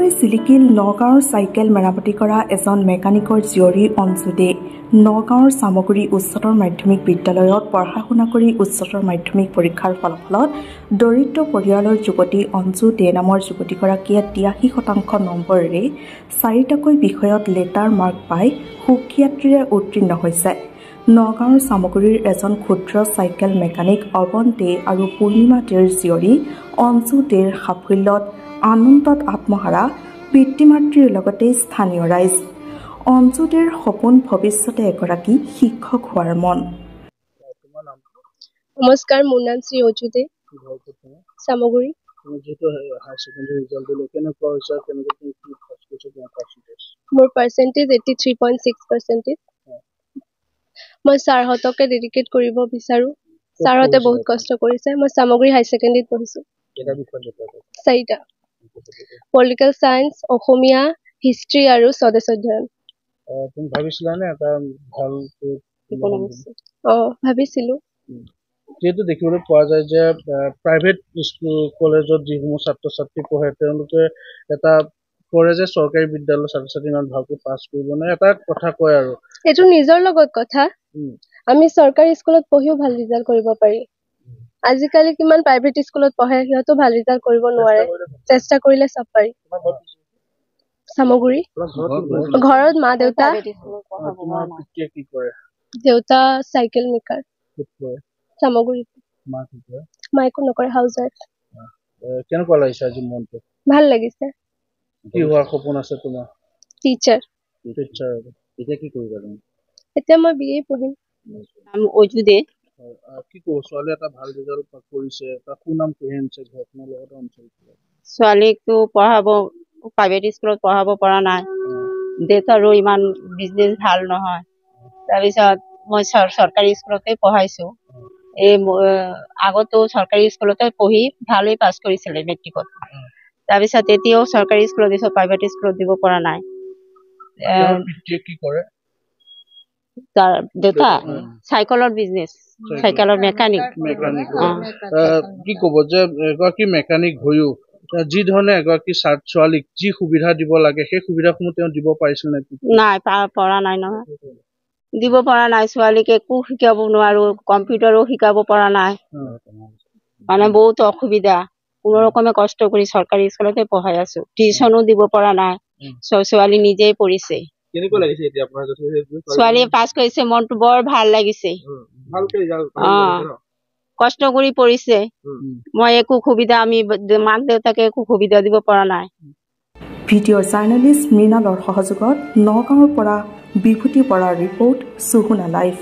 হৈ চিলিকিল নগাঁৱৰ চাইকেল মেৰামতি কৰা এজন মেকানিকৰ জীয়ৰী অঞ্জু দে নগাঁৱৰ চামগুৰি উচ্চতৰ মাধ্যমিক বিদ্যালয়ত পঢ়া শুনা কৰি উচ্চতৰ মাধ্যমিক পৰীক্ষাৰ ফলাফলত দৰিদ্ৰ পৰিয়ালৰ যুৱতী অঞ্জু দে নামৰ যুৱতীগৰাকীয়ে 83% নম্বৰেৰে 4টাকৈ বিষয়ত লেটাৰ মাৰ্ক পাই সুখ্যাতিৰে উত্তীৰ্ণ হৈছে। নগাঁৱৰ চামগুৰিৰ এজন ক্ষুদ্ৰ চাইকেল মেকানিক অৱন দে আৰু পূৰ্ণিমা দেৰ জীয়ৰী অঞ্জু দেৰ সাফল্যত আনন্দত আত্মহাৰা পিতৃ মাতৃৰ লগতে স্থানীয় ৰাইজ। অঞ্জু দেৰ সপোন ভৱিষ্যতে এগৰাকী শিক্ষক হোৱাৰ মন। নমস্কাৰ, মোৰ নাম শ্ৰী অঞ্জু দে, চামগুৰি। মোৰ পাৰ্চেণ্টেজ 83.6%। মই ছাৰহঁতকে ডেডিকেট কৰিব বিচাৰোঁ। ছাৰহঁতে বহুত কষ্ট কৰিছে। মই চামগুৰি হাই ছেকেণ্ডেৰীত পঢ়িছোঁ। 4টা পলিটিকেল চায়েন্স, অসমীয়া, হিষ্ট্ৰী আৰু স্বদেশ অধ্যয়ন। তুমি ভাবিছিলানে এটা ভাল ভাবিছিলোঁ। যেহেতু দেখিবলৈ পোৱা যায় যে প্ৰাইভেট স্কুল কলেজত যিসমূহ ছাত্ৰ ছাত্ৰী পঢ়ে তেওঁলোকে এটা কৰে যে চৰকাৰী বিদ্যালয়ৰ ছাত্ৰ ছাত্ৰী ইমান ভালকৈ পাছ কৰিব নোৱাৰে, এটা কথা কয় আৰু এইটো নিজৰ লগত কথা। আমি চৰকাৰী স্কুলত পঢ়িও ভাল ৰিজাল্ট কৰিব পাৰি। আজিকালি কিমান প্ৰাইভেট স্কুলত পঢ়ে, সিহঁতো ভাল ৰিজাল্ট কৰিব নোৱাৰে। চেষ্টা কৰিলে চব পাৰি। চামগুৰি। ঘৰত মা দেউতা। দেউতা চাইকেল মেকাৰ। চামগুৰি। মা একো নকৰে, হাউচ ৱাইফ। কেনেকুৱা লাগিছে আজি মনটো? ভাল লাগিছে। কি হোৱাৰ সপোন আছে তোমাৰ? টিচাৰ। এতিয়া কি কৰিবা তুমি? এতিয়া মই BA পঢ়িম। অঞ্জু দে। কি কব, ছোৱালী এটা ভাল ৰিজাল্ট কৰিছে, এটা সুনাম কঢ়িয়াই আনিছে ঘৰখনৰ লগতে অঞ্চলটোত। ছোৱালীকতো পঢ়াব প্ৰাইভেট স্কুলত পঢ়াব পৰা নাই। দেউতাৰো ইমান বিজনেছ ভাল নহয়। তাৰপিছত মই চৰকাৰী স্কুলতে পঢ়াইছো। এই আগতো চৰকাৰী স্কুলতে পঢ়ি ভালেই পাছ কৰিছিলে মেট্ৰিকত। তাৰপিছত এতিয়াও চৰকাৰী স্কুলত দিছো, প্ৰাইভেট স্কুলত দিব পৰা নাই। কি কৰে? তাৰ দেউতা চাইকেলৰ বিজনেছ, চাইকেলৰ মেকানিক। কি কব যে এগৰাকী মেকানিক হৈও যি ধৰণে এগৰাকী ছোৱালীক যি সুবিধা দিব লাগে সেই সুবিধাসমূহ তেওঁ দিব পাৰিছিল নে? নাই, পৰা নাই নহয়, দিব পৰা নাই। ছোৱালীক একো শিকাব নোৱাৰো, কম্পিউটাৰো শিকাব পৰা নাই। মানে বহুত অসুবিধা। কোনো ৰকমে কষ্ট কৰি চৰকাৰী স্কুলতে পঢ়াই আছো। টিউচনো দিব পৰা নাই। ছোৱালী নিজেই পঢ়িছে। কেনেকুৱা লাগিছে এতিয়া আপোনাৰ? ছোৱালীয়ে পাছ কৰিছে, মনটো বৰ ভাল লাগিছে। কষ্ট কৰি পঢ়িছে। মই একো সুবিধা, আমি মাক দেউতাকে একো সুবিধা দিব পৰা নাই। ভিডিঅ' জাৰ্নেলিষ্ট মৃণালৰ সহযোগত নগাঁৱৰ পৰা বিভূতি বৰাৰ ৰিপৰ্ট, সুহুনা লাইভ।